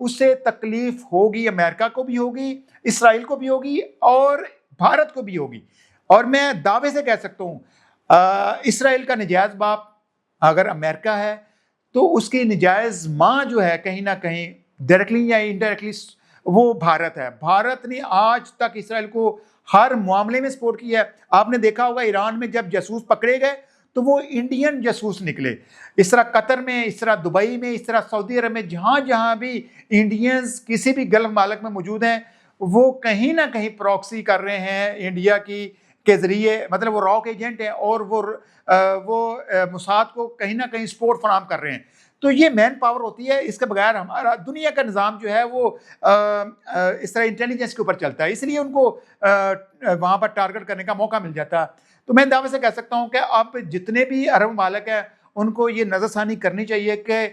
اس سے تکلیف ہوگی امریکہ کو بھی ہوگی, اسرائیل کو بھی ہوگی اور بھارت کو بھی ہوگی. اور میں دعوے سے کہہ سکتا ہوں اسرائیل کا نجائز باپ اگر امریکہ ہے تو اس کی نجائز ماں جو ہے کہیں نہ کہیں ڈائریکٹلی یا انڈائریکٹلی وہ بھارت ہے. بھارت نے آج تک اسرائیل کو ہر معاملے میں سپورٹ کیا ہے. آپ نے دیکھا ہوگا ایران میں جب جاسوس پکڑے گئے تو وہ انڈین جاسوس نکلے. اس طرح قطر میں, اس طرح دبئی میں, اس طرح سعودی عرب میں, جہاں جہاں بھی انڈینز کسی بھی گلف ممالک میں موجود ہیں وہ کہیں نہ کہیں پراکسی کر رہے ہیں انڈیا کے ذریعے, مطلب وہ راک ایجنٹ ہیں اور وہ موساد کو کہیں نہ کہیں سپورٹ فراہم کر رہے ہیں. تو یہ مین پاور ہوتی ہے, اس کے بغیر ہمارا دنیا کا نظام جو ہے وہ اس طرح انٹیلیجنس کے اوپر چلتا ہے, اس لیے ان کو وہاں پر ٹارگٹ کرنے کا موقع مل جاتا ہے. تو میں دعوے سے کہہ سکتا ہوں کہ اب جتنے بھی عرب ممالک ہیں ان کو یہ نظر ثانی کرنی چاہیے کہ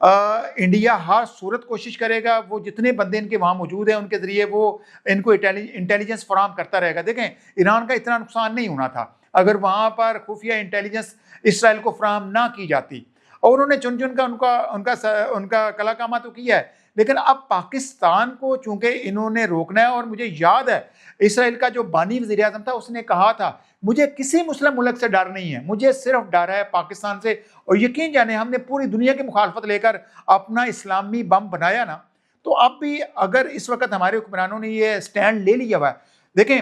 انڈیا ہر صورت کوشش کرے گا, وہ جتنے بندے ان کے وہاں موجود ہیں ان کے ذریعے وہ ان کو انٹیلیجنس فراہم کرتا رہے گا. دیکھیں ایران کا اتنا نقصان نہیں ہونا تھا اگر وہاں پر خفیہ انٹیلیجنس اسرائیل کو فراہم نہ کی جاتی, اور انہوں نے چن کا ان کا کلا کامہ تو کیا ہے, لیکن اب پاکستان کو چونکہ انہوں نے روکنا ہے. اور مجھے یاد ہے اسرائیل کا جو بانی وزیر اعظم تھا اس نے کہا تھا مجھے کسی مسلم ملک سے ڈر نہیں ہے, مجھے صرف ڈر ہے پاکستان سے. اور یقین جانے ہم نے پوری دنیا کی مخالفت لے کر اپنا اسلامی بم بنایا نا, تو اب بھی اگر اس وقت ہمارے حکمرانوں نے یہ سٹینڈ لے لیا ہوا ہے. دیکھیں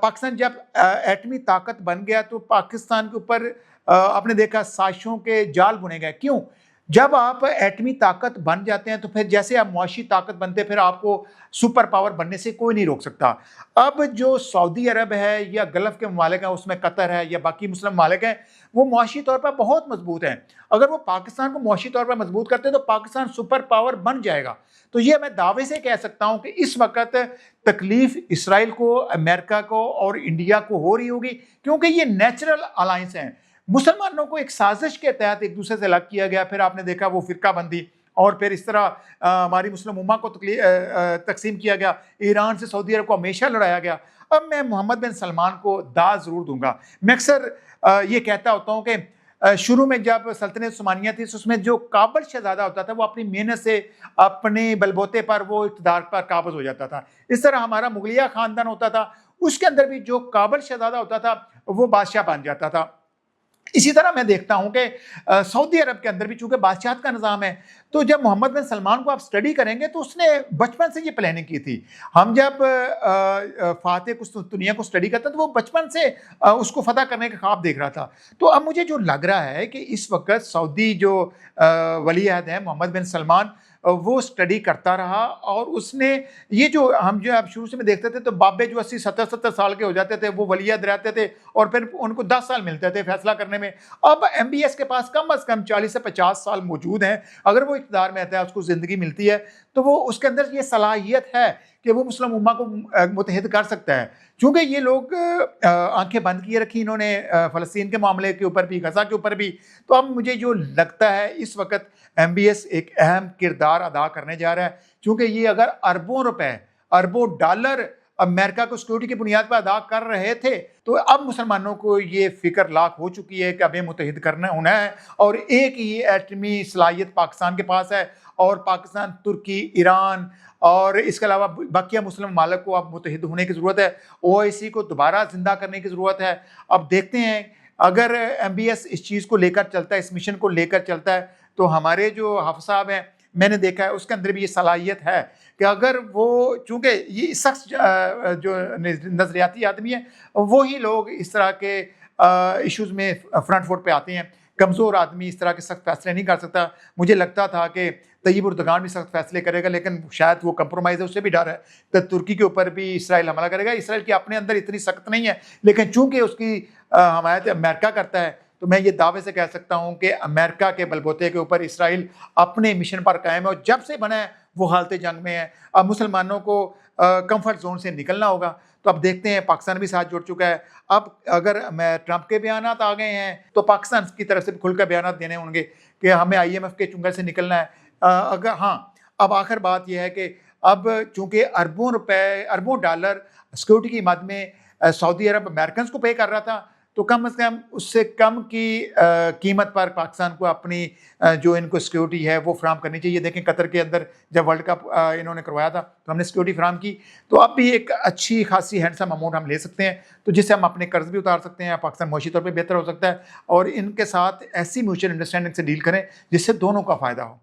پاکستان جب ایٹمی طاقت بن گیا تو پاکستان کے اوپر آپ نے دیکھا سازشوں کے جال بنے گئے. کیوں؟ جب آپ ایٹمی طاقت بن جاتے ہیں تو پھر جیسے آپ معاشی طاقت بنتے پھر آپ کو سپر پاور بننے سے کوئی نہیں روک سکتا. اب جو سعودی عرب ہے یا گلف کے ممالک ہیں, اس میں قطر ہے یا باقی مسلم ممالک ہیں, وہ معاشی طور پر بہت مضبوط ہیں. اگر وہ پاکستان کو معاشی طور پر مضبوط کرتے ہیں تو پاکستان سپر پاور بن جائے گا. تو یہ میں دعوے سے کہہ سکتا ہوں کہ اس وقت تکلیف اسرائیل کو, امریکہ کو اور انڈیا کو ہو رہی ہوگی, کیونکہ یہ نیچرل الائنس ہیں. مسلمانوں کو ایک سازش کے تحت ایک دوسرے سے الگ کیا گیا, پھر آپ نے دیکھا وہ فرقہ بندی, اور پھر اس طرح ہماری مسلم امہ کو تقسیم کیا گیا, ایران سے سعودی عرب کو ہمیشہ لڑایا گیا. اب میں محمد بن سلمان کو داد ضرور دوں گا. میں اکثر یہ کہتا ہوتا ہوں کہ شروع میں جب سلطنت عثمانیہ تھی اس میں جو قابل شہزادہ ہوتا تھا وہ اپنی محنت سے اپنے بلبوتے پر وہ اقتدار پر قابض ہو جاتا تھا. اس طرح ہمارا مغلیہ خاندان ہوتا تھا, اس کے اندر بھی جو قابل شہزادہ ہوتا تھا وہ بادشاہ بن جاتا تھا. اسی طرح میں دیکھتا ہوں کہ سعودی عرب کے اندر بھی چونکہ بادشاہت کا نظام ہے, تو جب محمد بن سلمان کو آپ سٹڈی کریں گے تو اس نے بچپن سے یہ پلاننگ کی تھی. ہم جب فاتح قسطنطنیہ کو سٹڈی کرتے ہیں تو وہ بچپن سے اس کو فتح کرنے کا خواب دیکھ رہا تھا. تو اب مجھے جو لگ رہا ہے کہ اس وقت سعودی جو ولی عہد ہیں محمد بن سلمان وہ سٹڈی کرتا رہا, اور اس نے یہ جو ہم جو اب شروع سے میں دیکھتے تھے تو بابے جو 80-70 سال کے ہو جاتے تھے وہ ولی عہد رہتے تھے اور پھر ان کو 10 سال ملتے تھے فیصلہ کرنے میں. اب ایم بی ایس کے پاس کم از کم 40 سے 50 سال موجود ہیں. اگر وہ اقتدار میں آتا ہے, اس کو زندگی ملتی ہے, تو وہ اس کے اندر یہ صلاحیت ہے کہ وہ مسلم امہ کو متحد کر سکتا ہے. چونکہ یہ لوگ آنکھیں بند کیے رکھی انہوں نے فلسطین کے معاملے کے اوپر بھی, غزہ کے اوپر بھی. تو اب مجھے جو لگتا ہے اس وقت ایم بی ایس ایک اہم کردار ادا کرنے جا رہا ہے, چونکہ یہ اگر اربوں روپے, اربوں ڈالر امریکہ کو سیکورٹی کی بنیاد پر ادا کر رہے تھے, تو اب مسلمانوں کو یہ فکر لاک ہو چکی ہے کہ اب متحد کرنا ہونا ہے. اور ایک ہی ایٹمی صلاحیت پاکستان کے پاس ہے, اور پاکستان, ترکی, ایران اور اس کے علاوہ باقیہ مسلم ممالک کو اب متحد ہونے کی ضرورت ہے. او آئی سی کو دوبارہ زندہ کرنے کی ضرورت ہے. اب دیکھتے ہیں اگر ایم بی ایس اس چیز کو لے کر چلتا ہے, اس مشن کو لے کر چلتا ہے, تو ہمارے جو حافظ صاحب ہیں میں نے دیکھا ہے اس کے اندر بھی یہ صلاحیت ہے کہ اگر وہ, چونکہ یہ سخت جو نظریاتی آدمی ہیں وہی لوگ اس طرح کے ایشوز میں فرنٹ فوٹ پہ آتے ہیں. کمزور آدمی اس طرح کے سخت فیصلے نہیں کر سکتا. مجھے لگتا تھا کہ طیب اردگان بھی سخت فیصلے کرے گا, لیکن شاید وہ کمپرومائز ہے, اس سے بھی ڈر ہے. تو ترکی کے اوپر بھی اسرائیل حملہ کرے گا. اسرائیل کی اپنے اندر اتنی سخت نہیں ہے, لیکن چونکہ اس کی حمایت امریکہ کرتا ہے, تو میں یہ دعوے سے کہہ سکتا ہوں کہ امریکہ کے بلبوتے کے اوپر اسرائیل اپنے مشن پر قائم ہے, اور جب سے بنا ہے وہ حالت جنگ میں ہے. اب مسلمانوں کو کمفرٹ زون سے نکلنا ہوگا. تو اب دیکھتے ہیں پاکستان بھی ساتھ جڑ چکا ہے. اب اگر ٹرمپ کے بیانات آ گئے ہیں تو پاکستان کی طرف سے کھل کر بیانات دینے ہوں گے کہ ہمیں آئی ایم ایف کے چنگل سے نکلنا ہے. اگر ہاں, اب آخر بات یہ ہے کہ اب چونکہ اربوں روپے, اربوں ڈالر سیکورٹی کی مد میں سعودی عرب امریکنز کو پے کر رہا تھا, تو کم از کم اس سے کم کی قیمت پر پاکستان کو اپنی جو ان کو سیکیورٹی ہے وہ فراہم کرنی چاہیے. دیکھیں قطر کے اندر جب ورلڈ کپ انہوں نے کروایا تھا تو ہم نے سیکیورٹی فراہم کی, تو اب بھی ایک اچھی خاصی ہینڈسم اماؤنٹ ہم لے سکتے ہیں, تو جس سے ہم اپنے قرض بھی اتار سکتے ہیں, پاکستان معاشی طور پہ بہتر ہو سکتا ہے, اور ان کے ساتھ ایسی میوچل انڈرسٹینڈنگ سے ڈیل کریں جس سے دونوں کا فائدہ ہو.